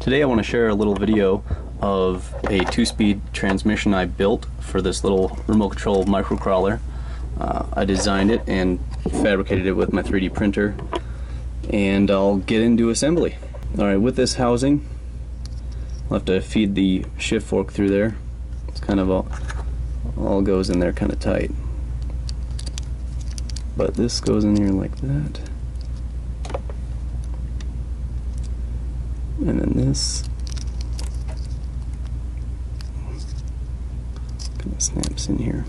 Today I want to share a little video of a 2-speed transmission I built for this little remote control microcrawler. I designed it and fabricated it with my 3D printer, and I'll get into assembly. Alright, with this housing, I'll have to feed the shift fork through there. It's kind of all goes in there kind of tight. But this goes in here like that. And then this kind of snaps in here.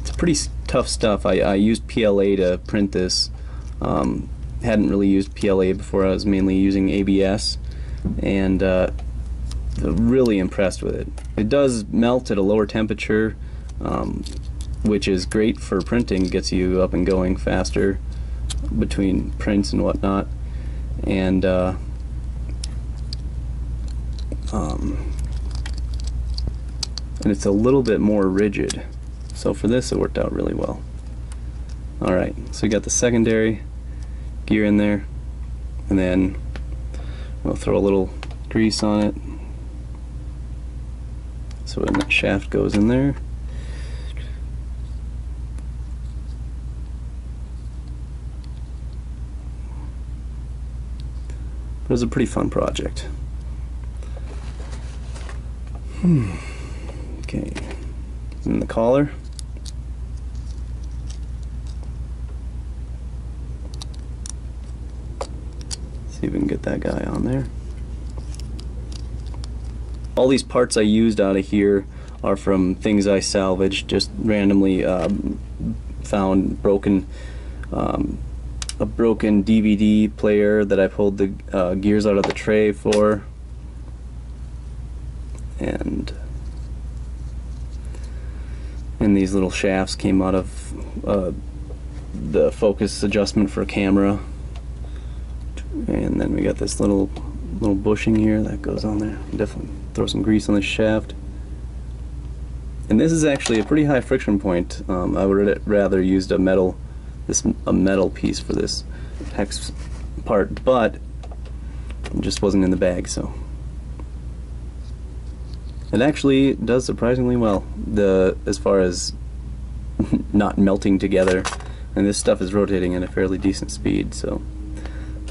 It's pretty tough stuff. I used PLA to print this. Hadn't really used PLA before. I was mainly using ABS, and really impressed with it. It does melt at a lower temperature, which is great for printing. It gets you up and going faster between prints and whatnot. And it's a little bit more rigid, so for this it worked out really well. Alright, so we got the secondary gear in there, and then we'll throw a little grease on it so when that shaft goes in there. It was a pretty fun project. Okay, and the collar. See if we can get that guy on there. All these parts I used out of here are from things I salvaged, just randomly found broken. A broken DVD player that I pulled the gears out of the tray for, and these little shafts came out of the focus adjustment for a camera, and then we got this little bushing here that goes on there. Definitely throw some grease on the shaft. And this is actually a pretty high friction point. I would rather used a metal piece for this hex part, but it just wasn't in the bag, so it actually does surprisingly well, as far as not melting together, and this stuff is rotating at a fairly decent speed. So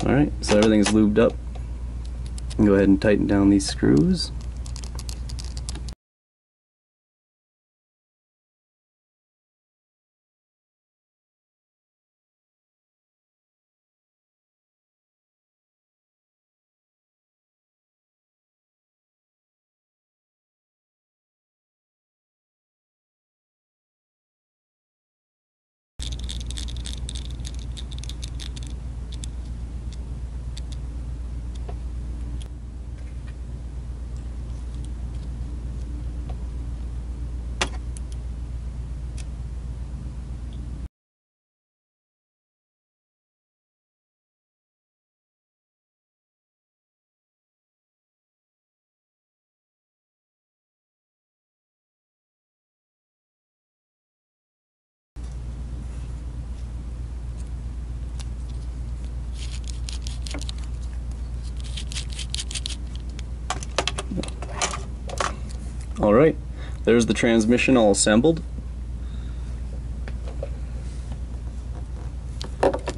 alright, so everything's lubed up. Go ahead and tighten down these screws. Alright, there's the transmission all assembled,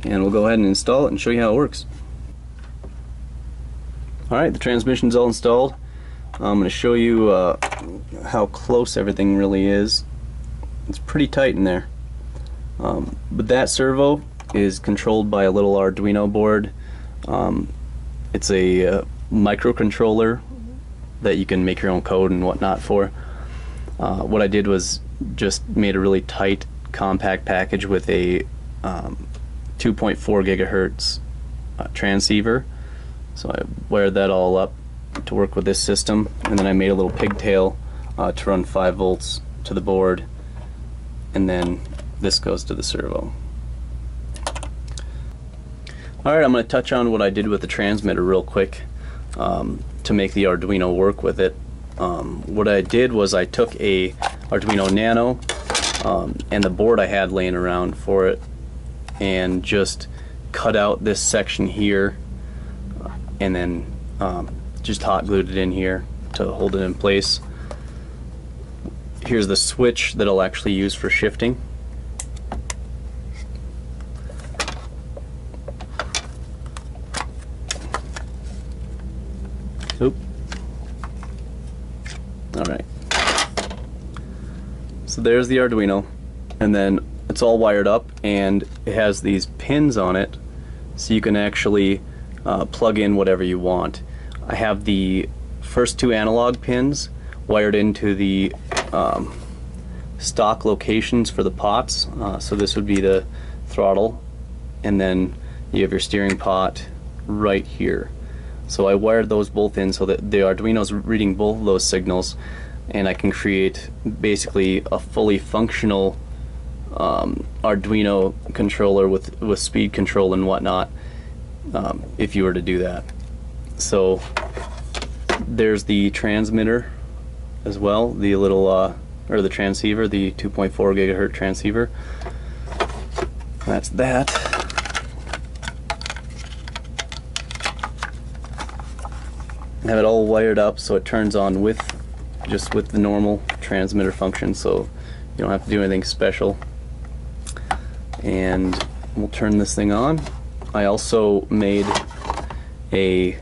and we'll go ahead and install it and show you how it works. Alright, the transmission's all installed. I'm going to show you how close everything really is. It's pretty tight in there. But that servo is controlled by a little Arduino board. It's a microcontroller that you can make your own code and whatnot for. What I did was just made a really tight, compact package with a 2.4 gigahertz transceiver. So I wired that all up to work with this system, and then I made a little pigtail to run 5 volts to the board, and then this goes to the servo. Alright, I'm going to touch on what I did with the transmitter real quick to make the Arduino work with it. What I did was I took a Arduino Nano and the board I had laying around for it, and just cut out this section here and then just hot glued it in here to hold it in place. Here's the switch that I'll actually use for shifting. Oop. Alright. So there's the Arduino, and then it's all wired up and it has these pins on it so you can actually plug in whatever you want. I have the first two analog pins wired into the stock locations for the pots. So this would be the throttle, and then you have your steering pot right here. So I wired those both in so that the Arduino's reading both of those signals, and I can create basically a fully functional Arduino controller with speed control and whatnot, if you were to do that. So there's the transmitter as well, the little or the transceiver, the 2.4 gigahertz transceiver. That's that. I have it all wired up so it turns on with just with the normal transmitter function, so you don't have to do anything special. And we'll turn this thing on. I also made a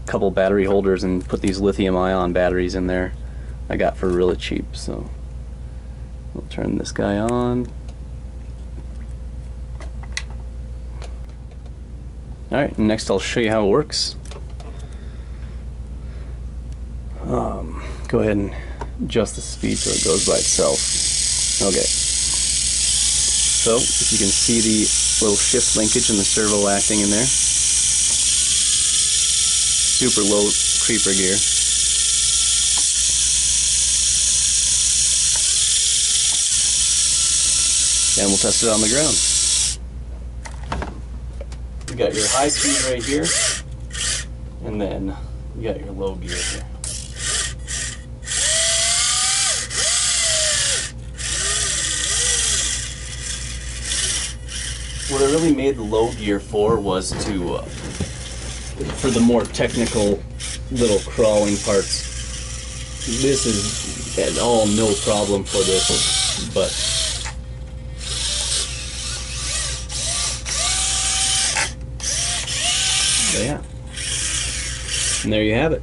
couple battery holders and put these lithium-ion batteries in there I got for really cheap. So we'll turn this guy on. Alright, next I'll show you how it works. Go ahead and adjust the speed so it goes by itself. Okay. So, if you can see the little shift linkage and the servo acting in there. Super low creeper gear. And we'll test it on the ground. You got your high speed right here, and then you got your low gear here. What I really made the low gear for was to, for the more technical little crawling parts. This is at all no problem for this, but yeah. And there you have it.